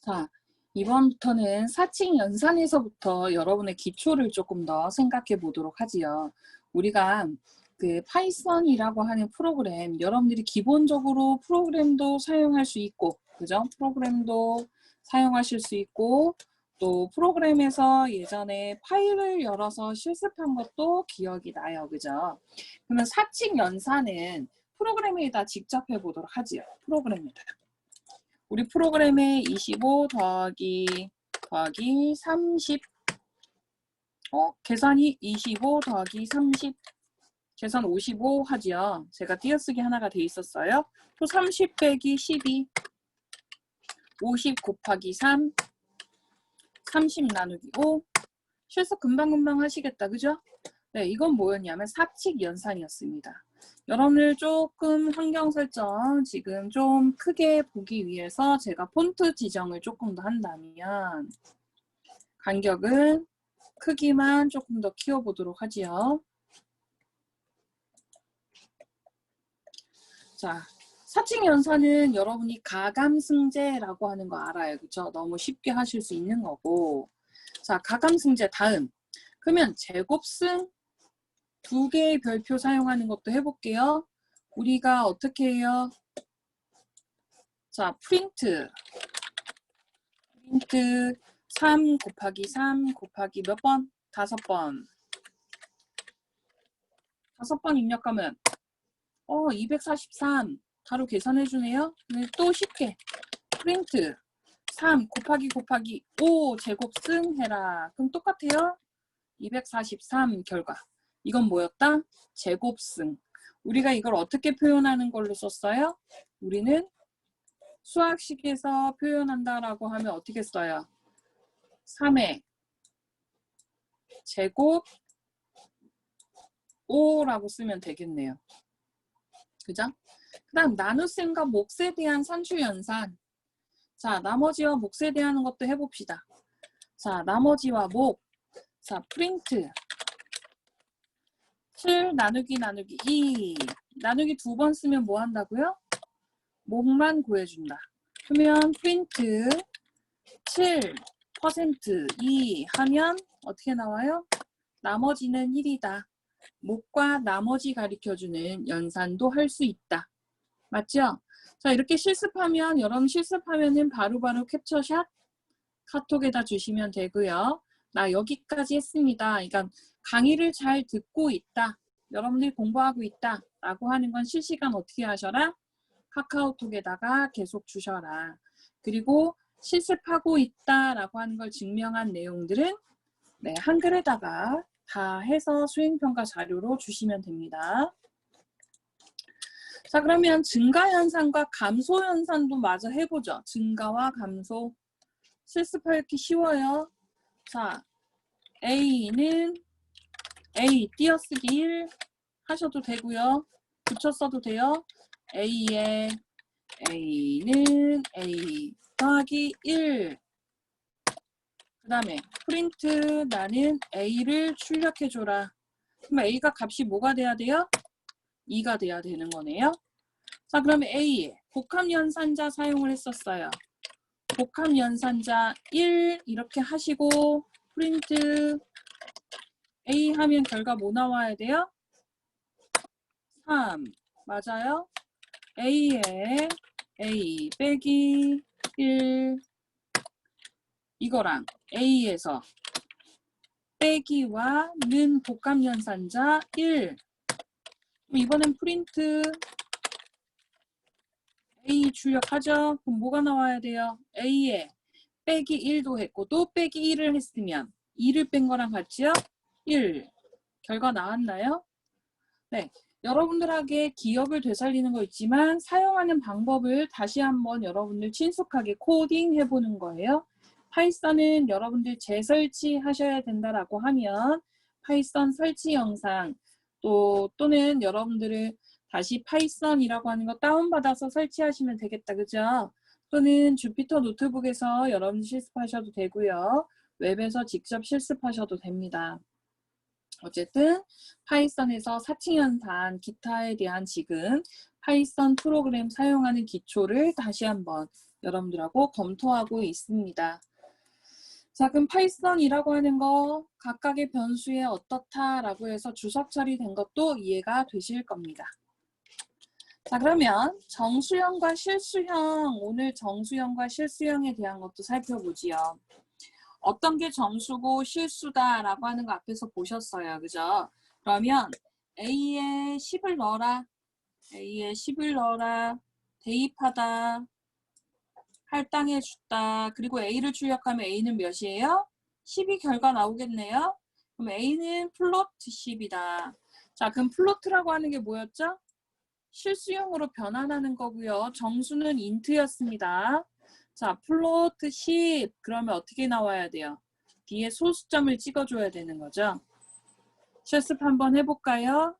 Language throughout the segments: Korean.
자, 이번부터는 사칙 연산에서부터 여러분의 기초를 조금 더 생각해 보도록 하지요. 우리가 그 파이썬이라고 하는 프로그램, 여러분들이 기본적으로 프로그램도 사용할 수 있고, 그죠? 프로그램도 사용하실 수 있고, 또 프로그램에서 예전에 파일을 열어서 실습한 것도 기억이 나요. 그죠? 그러면 사칙 연산은 프로그램에다 직접 해보도록 하지요. 프로그램에다. 우리 프로그램에 25 더하기 30 계산이 25 더하기 30 계산 55 하지요. 제가 띄어쓰기 하나가 돼 있었어요. 또 30 빼기 12 50 곱하기 3 30 나누기 5 실습 금방금방 하시겠다. 그죠? 네, 이건 뭐였냐면 사칙 연산이었습니다. 여러분들 조금 환경 설정 지금 좀 크게 보기 위해서 제가 폰트 지정을 조금 더 한다면 간격은 크기만 조금 더 키워보도록 하지요. 자, 사칙 연산은 여러분이 가감승제라고 하는 거 알아요. 그쵸? 너무 쉽게 하실 수 있는 거고. 자, 가감승제 다음. 그러면 제곱승 두 개의 별표 사용하는 것도 해볼게요. 우리가 어떻게 해요? 자, 프린트 3 곱하기 3 곱하기 몇 번? 5번. 5번 입력하면 243 바로 계산해 주네요. 네, 또 쉽게 프린트 3 곱하기 5 제곱승 해라. 그럼 똑같아요. 243 결과. 이건 뭐였다? 제곱승. 우리가 이걸 어떻게 표현하는 걸로 썼어요? 우리는 수학식에서 표현한다라고 하면 어떻게 써요? 3의 제곱 5라고 쓰면 되겠네요. 그죠? 그 다음 나눗셈과 몫에 대한 산수연산. 자, 나머지와 몫에 대한 것도 해봅시다. 자, 나머지와 몫. 자, 프린트 7 나누기 2 나누기 2번 쓰면 뭐 한다고요? 몫만 구해준다. 그러면 프린트 7% 2 하면 어떻게 나와요? 나머지는 1이다. 몫과 나머지 가리켜주는 연산도 할 수 있다. 맞죠? 자, 이렇게 실습하면 여러분 실습하면은 바로바로 캡처샷 카톡에다 주시면 되고요. 나 여기까지 했습니다. 그러니까 강의를 잘 듣고 있다. 여러분들이 공부하고 있다. 라고 하는 건 실시간 어떻게 하셔라? 카카오톡에다가 계속 주셔라. 그리고 실습하고 있다라고 하는 걸 증명한 내용들은 네, 한글에다가 다 해서 수행평가 자료로 주시면 됩니다. 자, 그러면 증가연산과 감소연산도 마저 해보죠. 증가와 감소. 실습하기 쉬워요. 자, A는 A 띄어쓰기 1 하셔도 되고요. 붙여 써도 돼요. A에 A는 A 더하기 1. 그 다음에 프린트 나는 A를 출력해줘라. 그럼 A가 값이 뭐가 돼야 돼요? 2가 돼야 되는 거네요. 자, 그러면 A에 복합연산자 사용을 했었어요. 복합연산자 1 이렇게 하시고 프린트 A 하면 결과 뭐 나와야 돼요? 3 맞아요? A에 A 빼기 1 이거랑 A에서 빼기와 는 복합연산자 1 이번엔 프린트 A 출력하죠? 그럼 뭐가 나와야 돼요? A에 빼기 1도 했고 또 빼기 1을 했으면 2를 뺀 거랑 같이요? 1 결과 나왔나요? 네, 여러분들에게 기억을 되살리는 거 있지만 사용하는 방법을 다시 한번 여러분들 친숙하게 코딩 해보는 거예요. 파이썬은 여러분들 재설치 하셔야 된다라고 하면 파이썬 설치 영상 또는 여러분들을 다시 파이썬이라고 하는 거 다운받아서 설치하시면 되겠다. 그죠? 또는 주피터 노트북에서 여러분 실습하셔도 되고요. 웹에서 직접 실습하셔도 됩니다. 어쨌든 파이썬에서 사칙연산 기타에 대한 지금 파이썬 프로그램 사용하는 기초를 다시 한번 여러분들하고 검토하고 있습니다. 자, 그럼 파이썬이라고 하는 거 각각의 변수에 어떻다라고 해서 주석 처리된 것도 이해가 되실 겁니다. 자, 그러면 정수형과 실수형, 오늘 정수형과 실수형에 대한 것도 살펴보지요. 어떤 게 정수고 실수다라고 하는 거 앞에서 보셨어요. 그죠? 그러면 A에 10을 넣어라. A에 10을 넣어라. 대입하다. 할당해 줬다. 그리고 A를 출력하면 A는 몇이에요? 10이 결과 나오겠네요. 그럼 A는 플로트 10이다. 자, 그럼 플로트라고 하는 게 뭐였죠? 실수형으로 변환하는 거고요. 정수는 인트였습니다. 자, 플로트 10. 그러면 어떻게 나와야 돼요? 뒤에 소수점을 찍어줘야 되는 거죠. 실습 한번 해볼까요?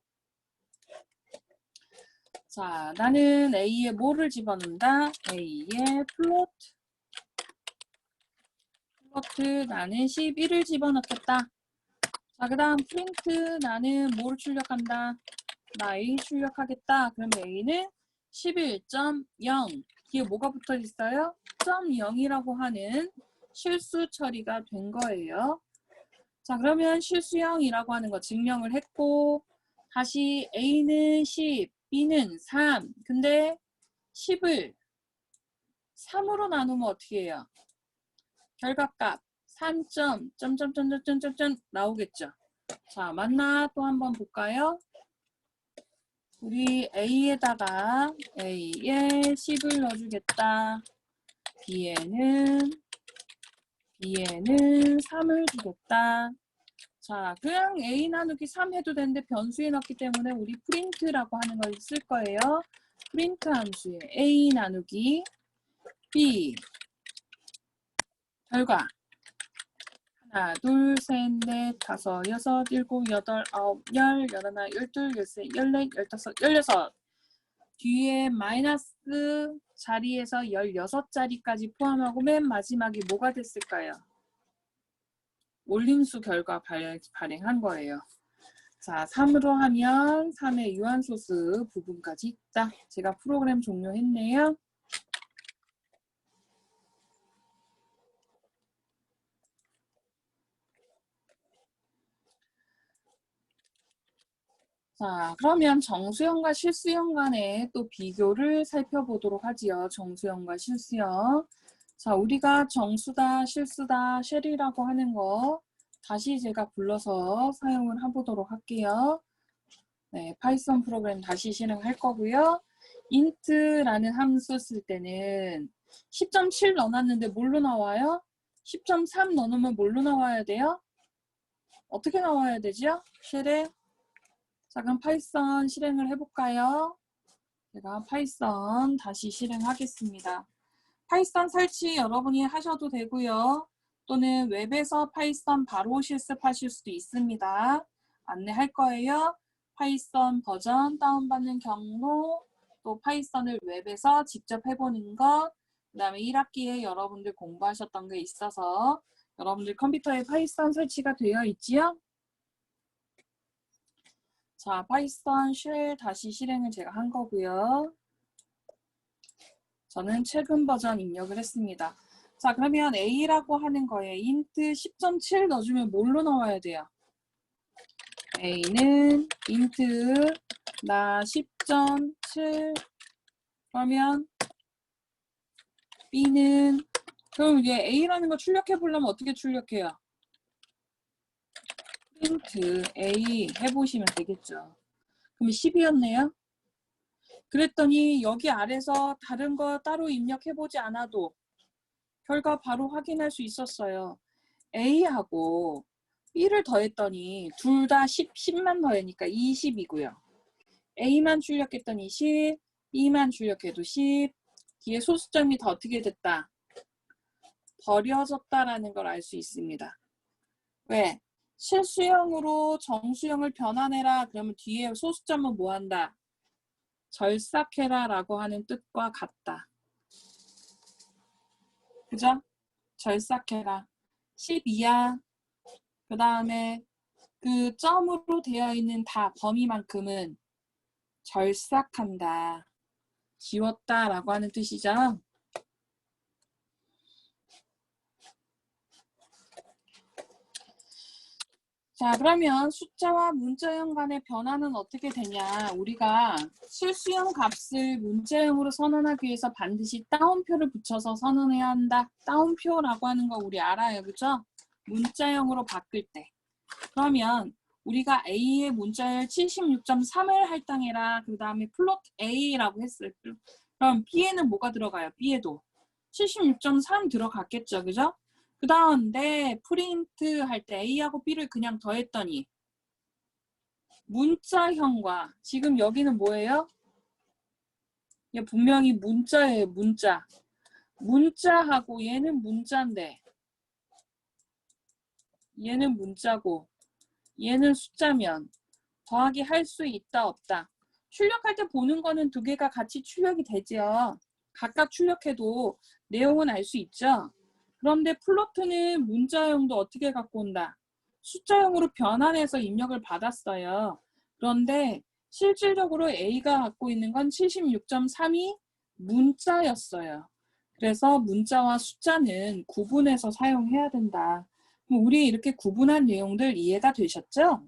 자, 나는 A에 뭐를 집어넣는다? A에 플로트 나는 11을 집어넣겠다. 자, 그 다음 프린트 나는 뭐를 출력한다? 나 A 출력하겠다. 그럼 A는 11.0. 뒤에 뭐가 붙어 있어요? 0.0이라고 하는 실수 처리가 된 거예요. 자, 그러면 실수형이라고 하는 거 증명을 했고, 다시 A는 10, B는 3. 근데 10을 3으로 나누면 어떻게 해요? 결과값 3점, 점점점점점점 나오겠죠. 자, 맞나? 또 한번 볼까요? 우리 A에다가 A에 10을 넣어주겠다. B에는 3을 주겠다. 자, 그냥 A 나누기 3 해도 되는데 변수에 넣기 때문에 우리 프린트라고 하는 걸 쓸 거예요. 프린트 함수에 A 나누기 B 결과 하나, 둘, 셋, 넷, 다섯, 여섯, 일곱, 여덟, 아홉, 열, 열하나, 열둘, 열세, 열넷, 열다섯, 열여섯. 뒤에 마이너스 자리에서 16자리까지 포함하고 맨 마지막이 뭐가 됐을까요? 올림수 결과 발행한 거예요. 자, 3으로 하면 3의 유한소수 부분까지 있다. 제가 프로그램 종료했네요. 자, 그러면 정수형과 실수형 간의 또 비교를 살펴보도록 하지요. 정수형과 실수형. 자, 우리가 정수다, 실수다, 쉘이라고 하는 거 다시 제가 불러서 사용을 해보도록 할게요. 네, 파이썬 프로그램 다시 실행할 거고요. int라는 함수 쓸 때는 10.7 넣어놨는데 뭘로 나와요? 10.3 넣어놓으면 뭘로 나와야 돼요? 어떻게 나와야 되죠? 쉘에 자, 그럼 파이썬 실행을 해볼까요? 제가 파이썬 다시 실행하겠습니다. 파이썬 설치 여러분이 하셔도 되고요. 또는 웹에서 파이썬 바로 실습하실 수도 있습니다. 안내할 거예요. 파이썬 버전 다운받는 경로, 또 파이썬을 웹에서 직접 해보는 것, 그 다음에 1학기에 여러분들 공부하셨던 게 있어서 여러분들 컴퓨터에 파이썬 설치가 되어 있지요? 자, 파이썬 쉘 다시 실행을 제가 한 거고요. 저는 최근 버전 입력을 했습니다. 자, 그러면 A라고 하는 거에 int 10.7 넣어주면 뭘로 나와야 돼요? A는 int 나 10.7 그러면 B는 그럼 이제 A라는 거 출력해 보려면 어떻게 출력해요? print A 해보시면 되겠죠. 그럼 10이었네요. 그랬더니 여기 아래서 다른 거 따로 입력해보지 않아도 결과 바로 확인할 수 있었어요. A하고 B를 더했더니 둘 다 10만 더하니까 20이고요. A만 출력했더니 10, B만 출력해도 10, 뒤에 소수점이 더 어떻게 됐다? 버려졌다라는 걸 알 수 있습니다. 왜? 실수형으로 정수형을 변환해라. 그러면 뒤에 소수점은 뭐 한다? 절삭해라 라고 하는 뜻과 같다. 그죠? 절삭해라. 12야. 그 다음에 그 점으로 되어 있는 다 범위만큼은 절삭한다. 지웠다 라고 하는 뜻이죠. 자, 그러면 숫자와 문자형 간의 변화는 어떻게 되냐? 우리가 실수형 값을 문자형으로 선언하기 위해서 반드시 따옴표를 붙여서 선언해야 한다. 따옴표라고 하는 거 우리 알아요, 그죠? 문자형으로 바꿀 때. 그러면 우리가 A의 문자열 76.3을 할당해라. 그 다음에 플롯 A라고 했어요. 그럼 B에는 뭐가 들어가요? B에도 76.3 들어갔겠죠, 그죠? 그 다음에 프린트 할 때 A하고 B를 그냥 더했더니 문자형과 지금 여기는 뭐예요? 얘 분명히 문자예요, 문자. 문자하고 얘는 문자인데 얘는 문자고 얘는 숫자면 더하기 할 수 있다, 없다. 출력할 때 보는 거는 두 개가 같이 출력이 되죠. 각각 출력해도 내용은 알 수 있죠. 그런데 플로트는 문자형도 어떻게 갖고 온다? 숫자형으로 변환해서 입력을 받았어요. 그런데 실질적으로 A가 갖고 있는 건 76.3이 문자였어요. 그래서 문자와 숫자는 구분해서 사용해야 된다. 우리 이렇게 구분한 내용들 이해가 되셨죠?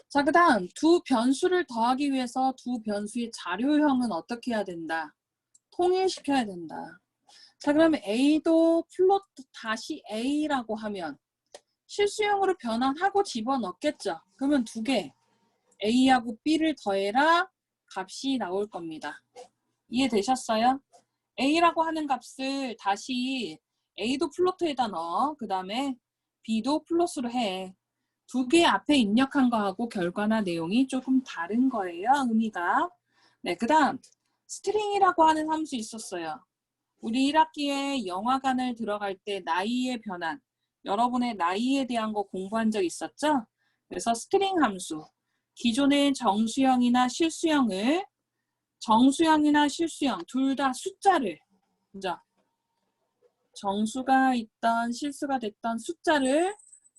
자, 그 다음 두 변수를 더하기 위해서 두 변수의 자료형은 어떻게 해야 된다? 통일시켜야 된다. 자, 그러면 A도 플롯 다시 A라고 하면 실수형으로 변환하고 집어넣겠죠. 그러면 두 개 A하고 B를 더해라 값이 나올 겁니다. 이해되셨어요? A라고 하는 값을 다시 A도 플로트에다 넣어. 그 다음에 B도 플러스로 해. 두 개 앞에 입력한 거하고 결과나 내용이 조금 다른 거예요. 의미가. 네, 그 다음 스트링이라고 하는 함수 있었어요. 우리 1학기에 영화관을 들어갈 때 나이의 변환, 여러분의 나이에 대한 거 공부한 적 있었죠? 그래서 스트링 함수, 기존의 정수형이나 실수형을 정수형이나 실수형 둘 다 숫자를 먼저 정수가 있던 실수가 됐던 숫자를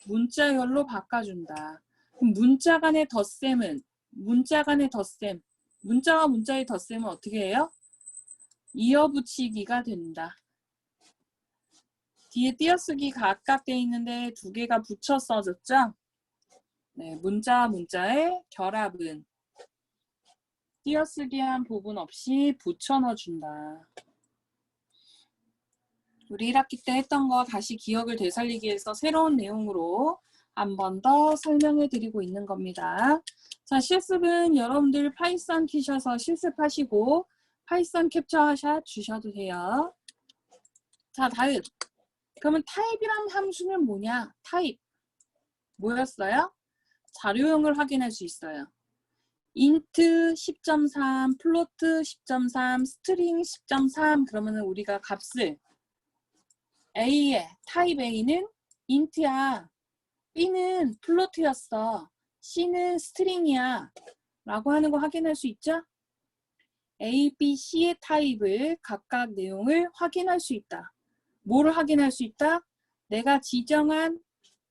문자열로 바꿔준다. 그럼 문자 간의 덧셈은 문자 간의 덧셈, 문자와 문자의 덧셈은 어떻게 해요? 이어붙이기가 된다. 뒤에 띄어쓰기 각각 돼 있는데 두 개가 붙여 써졌죠? 네, 문자와 문자의 결합은 띄어쓰기한 부분 없이 붙여 넣어준다. 우리 1학기 때 했던 거 다시 기억을 되살리기 위해서 새로운 내용으로 한 번 더 설명해 드리고 있는 겁니다. 자, 실습은 여러분들 파이썬 키셔서 실습하시고 파이썬 캡처샷 주셔도 돼요. 자, 다음. 그러면 타입이란 함수는 뭐냐? 타입. 뭐였어요? 자료형을 확인할 수 있어요. 인트 10.3, 플로트 10.3, 스트링 10.3 그러면은 우리가 값을 A의 타입 A는 인트야. B는 플로트였어. C는 스트링이야. 라고 하는 거 확인할 수 있죠? A, B, C의 타입을 각각 내용을 확인할 수 있다. 뭐를 확인할 수 있다? 내가 지정한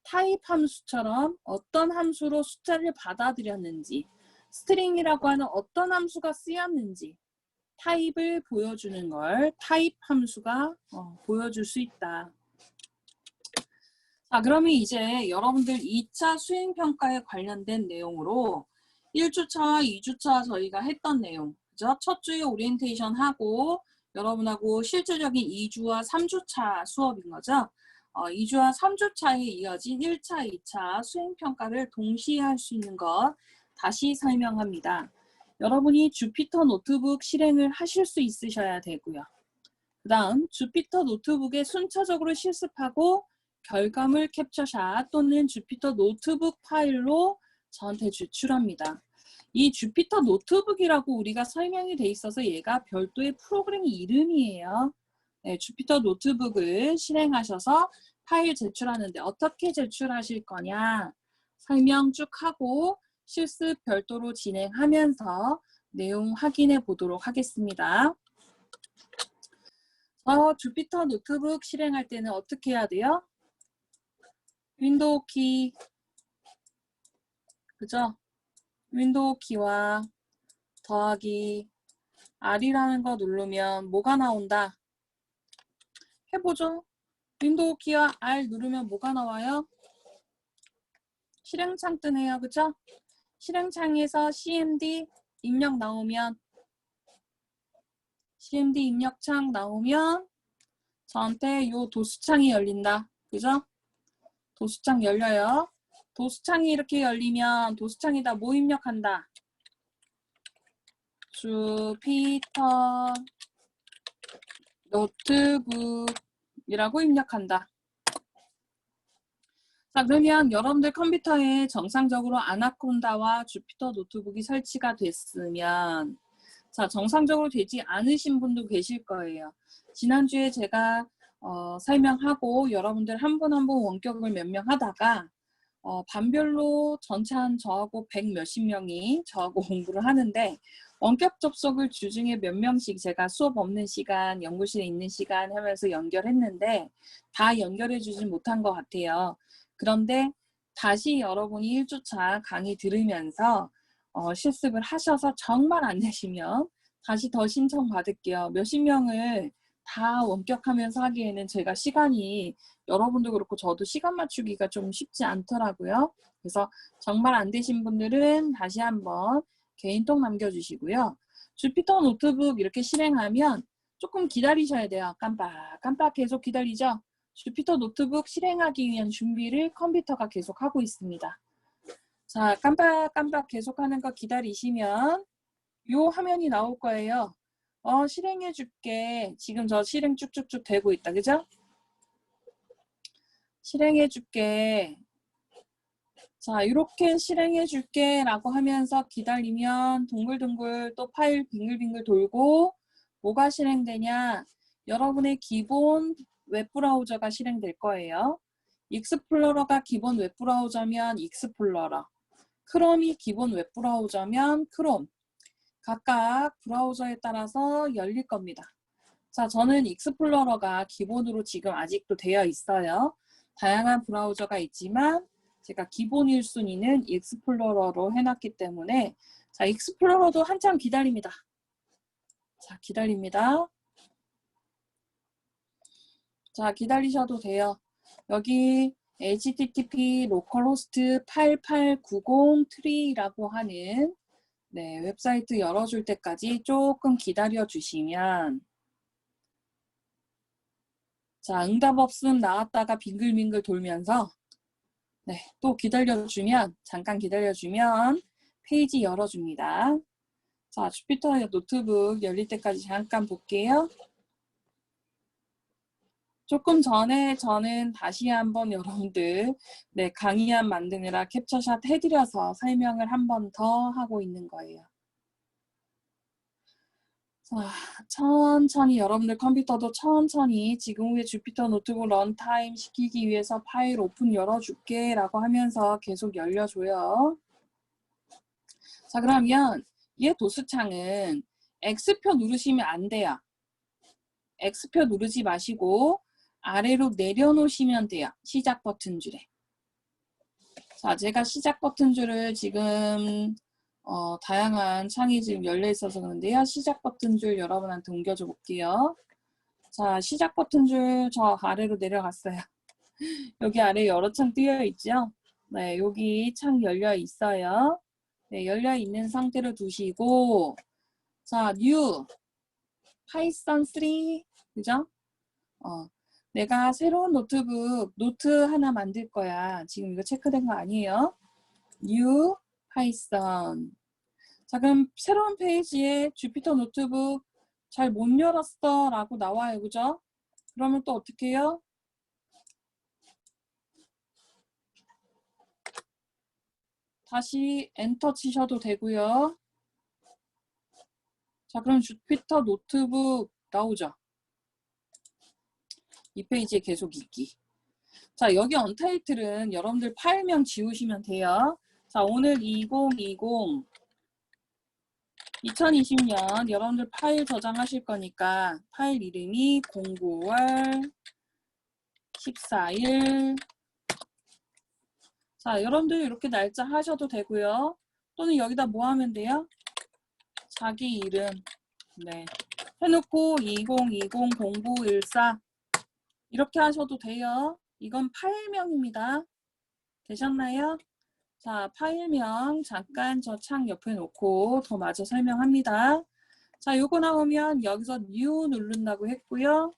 타입 함수처럼 어떤 함수로 숫자를 받아들였는지, 스트링이라고 하는 어떤 함수가 쓰였는지 타입을 보여주는 걸 타입 함수가 보여줄 수 있다. 자, 그러면 이제 여러분들 2차 수행평가에 관련된 내용으로 1주차와 2주차 저희가 했던 내용, 그죠? 첫 주에 오리엔테이션 하고 여러분하고 실질적인 2주와 3주차 수업인 거죠. 2주와 3주차에 이어진 1차, 2차 수행평가를 동시에 할 수 있는 것 다시 설명합니다. 여러분이 주피터 노트북 실행을 하실 수 있으셔야 되고요. 그 다음 주피터 노트북에 순차적으로 실습하고 결과물 캡처샷 또는 주피터 노트북 파일로 저한테 제출합니다. 이 주피터 노트북이라고 우리가 설명이 돼 있어서 얘가 별도의 프로그램 이름이에요. 네, 주피터 노트북을 실행하셔서 파일 제출하는데 어떻게 제출하실 거냐 설명 쭉 하고 실습 별도로 진행하면서 내용 확인해 보도록 하겠습니다. 주피터 노트북 실행할 때는 어떻게 해야 돼요? 윈도우 키, 그죠? 윈도우 키와 더하기 R이라는 거 누르면 뭐가 나온다? 해보죠. 윈도우 키와 R 누르면 뭐가 나와요? 실행창 뜨네요. 그죠? 실행창에서 CMD 입력 나오면 CMD 입력창 나오면 저한테 요 도수창이 열린다. 그죠? 도수창 열려요. 도수창이 이렇게 열리면 도수창에다 뭐 입력한다? 주피터 노트북이라고 입력한다. 자, 그러면 여러분들 컴퓨터에 정상적으로 아나콘다와 주피터 노트북이 설치가 됐으면, 자, 정상적으로 되지 않으신 분도 계실 거예요. 지난주에 제가 설명하고 여러분들 한 분 한 분 원격을 몇 명 하다가 반별로 전체 한 저하고 100 몇십 명이 저하고 공부를 하는데, 원격 접속을 주중에 몇 명씩 제가 수업 없는 시간, 연구실에 있는 시간 하면서 연결했는데 다 연결해 주진 못한 것 같아요. 그런데 다시 여러분이 1주차 강의 들으면서 실습을 하셔서 정말 안 되시면 다시 더 신청 받을게요. 몇십 명을 다 원격하면서 하기에는 제가 시간이, 여러분도 그렇고 저도 시간 맞추기가 좀 쉽지 않더라고요. 그래서 정말 안 되신 분들은 다시 한번 개인톡 남겨주시고요. 주피터 노트북 이렇게 실행하면 조금 기다리셔야 돼요. 깜빡 계속 기다리죠. 주피터 노트북 실행하기 위한 준비를 컴퓨터가 계속 하고 있습니다. 자, 깜빡 계속하는 거 기다리시면 요 화면이 나올 거예요. 실행해 줄게. 지금 저 실행 쭉쭉쭉 되고 있다. 그죠? 실행해 줄게. 자, 이렇게 실행해 줄게 라고 하면서 기다리면 동글동글 또 파일 빙글빙글 돌고 뭐가 실행되냐? 여러분의 기본 웹브라우저가 실행될 거예요. 익스플로러가 기본 웹브라우저면 익스플로러, 크롬이 기본 웹브라우저면 크롬, 각각 브라우저에 따라서 열릴 겁니다. 자, 저는 익스플로러가 기본으로 지금 아직도 되어 있어요. 다양한 브라우저가 있지만 제가 기본 1순위는 익스플로러로 해놨기 때문에, 자, 익스플로러도 한참 기다립니다. 자, 기다립니다. 자, 기다리셔도 돼요. 여기 http localhost 8890 tree라고 하는 웹사이트 열어줄 때까지 조금 기다려 주시면, 자, 응답 없음 나왔다가 빙글빙글 돌면서 또 기다려주면, 잠깐 기다려주면 페이지 열어줍니다. 자, 주피터 노트북 열릴 때까지 잠깐 볼게요. 조금 전에 저는 다시 한번 여러분들 강의안 만드느라 캡처샷 해드려서 설명을 한 번 더 하고 있는 거예요. 자, 천천히 여러분들 컴퓨터도 천천히 지금 후에 주피터 노트북 런타임 시키기 위해서 파일 오픈 열어줄게 라고 하면서 계속 열려줘요. 자, 그러면 얘 도수창은 X표 누르시면 안 돼요. X표 누르지 마시고 아래로 내려놓으시면 돼요. 시작 버튼 줄에. 자, 제가 시작 버튼 줄을 지금 다양한 창이 지금 열려 있어서 그런데요. 시작 버튼 줄 여러분한테 옮겨줘 볼게요. 자, 시작 버튼 줄 저 아래로 내려갔어요. 여기 아래 여러 창 띄어 있죠? 네, 여기 창 열려 있어요. 네, 열려 있는 상태로 두시고, 자, new 파이썬 3, 그죠? 내가 새로운 노트북, 노트 하나 만들 거야. 지금 이거 체크된 거 아니에요? new 파이썬. 자, 그럼 새로운 페이지에 주피터 노트북 잘 못 열었어 라고 나와요. 그죠? 그러면 또 어떻게 해요? 다시 엔터 치셔도 되고요. 자, 그럼 주피터 노트북 나오죠? 이 페이지에 계속 있기. 자, 여기 언타이틀은 여러분들 파일명 지우시면 돼요. 자, 오늘 2020년 여러분들 파일 저장하실 거니까 파일 이름이 09월 14일. 자, 여러분들 이렇게 날짜 하셔도 되고요. 또는 여기다 뭐 하면 돼요? 자기 이름 해놓고 2020 0914 이렇게 하셔도 돼요. 이건 파일명입니다. 되셨나요? 자, 파일명 잠깐 저 창 옆에 놓고 더 마저 설명합니다. 자, 요거 나오면 여기서 new 누른다고 했고요.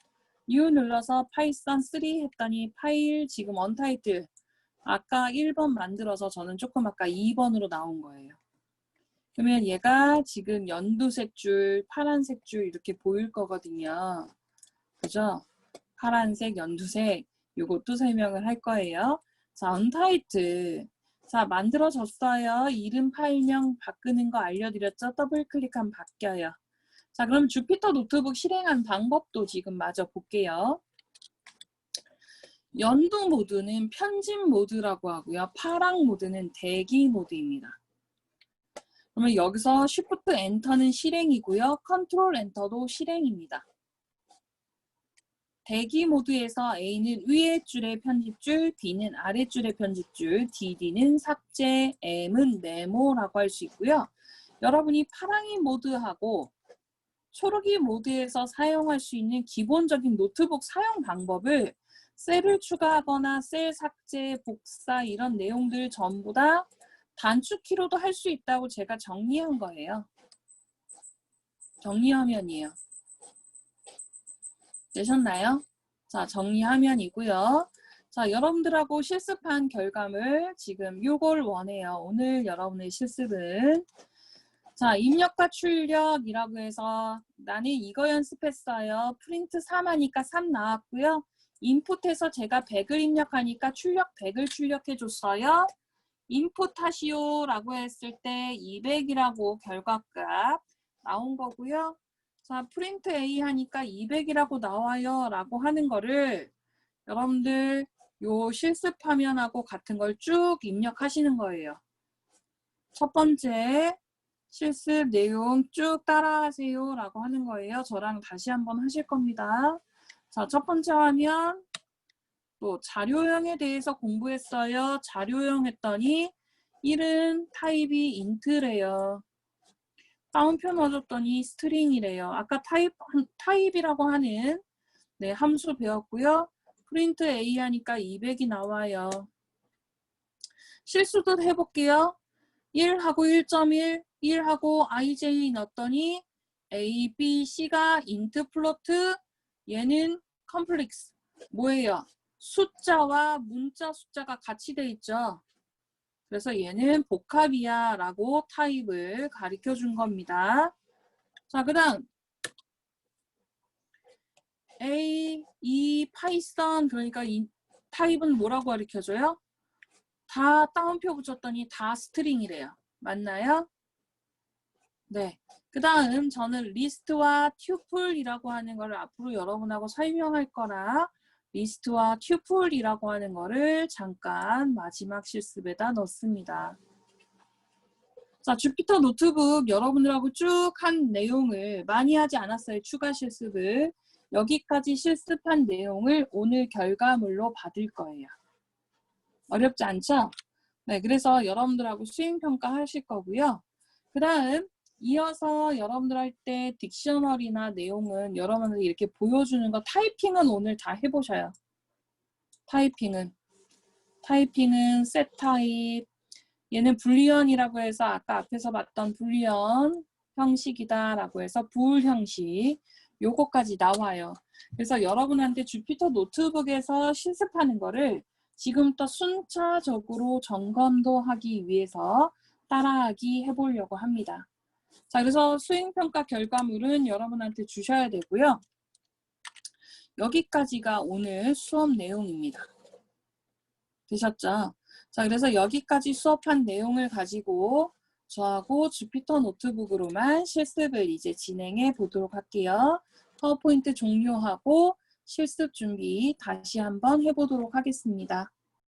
new 눌러서 파이썬 3 했더니 파일 지금 언타이틀 아까 1번 만들어서 저는 조금 아까 2번으로 나온 거예요. 그러면 얘가 지금 연두색 줄, 파란색 줄 이렇게 보일 거거든요. 그죠? 파란색, 연두색 요것도 설명을 할 거예요. 자, 언타이틀. 자, 만들어졌어요. 이름 파일명 바꾸는 거 알려드렸죠? 더블 클릭하면 바뀌어요. 자, 그럼 주피터 노트북 실행한 방법도 지금 마저 볼게요. 연두 모드는 편집 모드라고 하고요. 파랑 모드는 대기 모드입니다. 그러면 여기서 Shift 엔터는 실행이고요. 컨트롤 엔터도 실행입니다. 대기 모드에서 A는 위의 줄의 편집줄, B는 아랫줄의 편집줄, DD는 삭제, M은 메모라고 할 수 있고요. 여러분이 파랑이 모드하고 초록이 모드에서 사용할 수 있는 기본적인 노트북 사용 방법을 셀을 추가하거나 셀 삭제, 복사 이런 내용들 전부 다 단축키로도 할 수 있다고 제가 정리한 거예요. 정리화면이에요. 되셨나요? 자, 정리화면이고요. 자, 여러분들하고 실습한 결과물 지금 요걸 원해요. 오늘 여러분의 실습은 자, 입력과 출력이라고 해서 나는 이거 연습했어요. 프린트 3 하니까 3 나왔고요. 인풋해서 제가 100을 입력하니까 출력 100을 출력해 줬어요. 인풋 하시오라고 했을 때 200이라고 결과값 나온 거고요. 자, 프린트 A 하니까 200이라고 나와요 라고 하는 거를 여러분들 요 실습 화면하고 같은 걸 쭉 입력하시는 거예요. 첫 번째 실습 내용 쭉 따라하세요 라고 하는 거예요. 저랑 다시 한번 하실 겁니다. 자, 첫 번째 화면 또 자료형에 대해서 공부했어요. 자료형 했더니 이름 타입이 인트래요. 다운표 넣어줬더니 스트링이래요. 아까 타입이라고 하는 네, 함수 배웠고요. 프린트 A 하니까 200이 나와요. 실수도 해볼게요. 1하고 1.1, 1하고 IJ 넣었더니 A, B, C가 인트 플로트, 얘는 컴플렉스. 뭐예요? 숫자와 문자 숫자가 같이 돼 있죠. 그래서 얘는 복합이야 라고 타입을 가르쳐 준 겁니다. 자, 그 다음 A, E, 파이썬 그러니까 이 타입은 뭐라고 가르쳐줘요? 다 따옴표 붙였더니 다 스트링이래요. 맞나요? 네. 그 다음 저는 리스트와 튜플이라고 하는 거를 앞으로 여러분하고 설명할 거라 리스트와 튜플이라고 하는 거를 잠깐 마지막 실습에다 넣습니다. 자, 주피터 노트북 여러분들하고 쭉 한 내용을 많이 하지 않았어요. 추가 실습을. 여기까지 실습한 내용을 오늘 결과물로 받을 거예요. 어렵지 않죠? 네, 그래서 여러분들하고 수행평가 하실 거고요. 그 다음 이어서 여러분들 할 때 딕셔너리나 내용은 여러분들이 이렇게 보여주는 거 타이핑은 오늘 다 해보셔요. 타이핑은 셋 타입 얘는 불리언이라고 해서 아까 앞에서 봤던 불리언 형식이다 라고 해서 불 형식 요거까지 나와요. 그래서 여러분한테 주피터 노트북에서 실습하는 거를 지금부터 순차적으로 점검도 하기 위해서 따라하기 해보려고 합니다. 자, 그래서 수행평가 결과물은 여러분한테 주셔야 되고요. 여기까지가 오늘 수업 내용입니다. 되셨죠? 자, 그래서 여기까지 수업한 내용을 가지고 저하고 주피터 노트북으로만 실습을 이제 진행해 보도록 할게요. 파워포인트 종료하고 실습 준비 다시 한번 해보도록 하겠습니다.